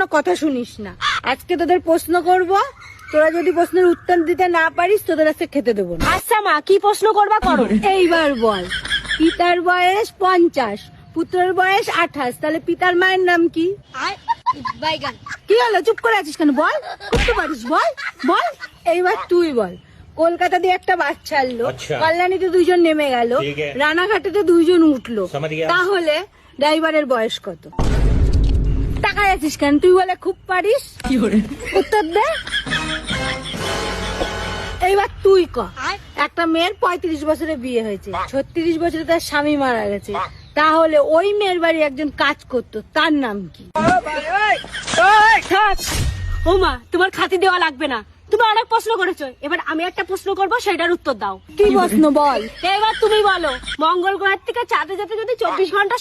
কোনো কথা শুনিস না। আজকে তোদের প্রশ্ন করব, তোরা যদি প্রশ্নের উত্তর দিতে না পারিস তোদের আজকে খেতে দেবো না। আচ্ছা মা, কি প্রশ্ন করবা করো। এইবার বল, পিতার বয়স 50, পুত্রের বয়স 28, তাহলে পিতার মায়ের নাম কি? কি হলো, চুপ করে আছিস কেন? বল, করতে পারিস, বল বল। এইবার তুই বল, কলকাতা দিয়ে একটা বাস ছাড়লো, কল্যাণীতে 2 জন নেমে গেল, রানাঘাটেতে 2 জন উঠলো, তাহলে ড্রাইভারের বয়স কত? টাকা আছিস কেন? তুই বলে খুব পারিস, উত্তর দে। এইবার তুই ক, একটা মেয়ের 35 বছরে বিয়ে হয়েছে, 36 বছরে তার স্বামী মারা গেছে, তাহলে ওই মেয়ের বাড়ি একজন কাজ করতো, তার নাম কি? থাক। ও মা, তোমার খাতি দেওয়া লাগবে না, তুমি অনেক প্রশ্ন করেছো, এবার আমি একটা প্রশ্ন করবো, সেটার উত্তর দাও। কি প্রশ্ন বল? এবার তুমি বলো, মঙ্গল গ্রহের থেকে চাঁদে যেতে যদি 24 ঘন্টা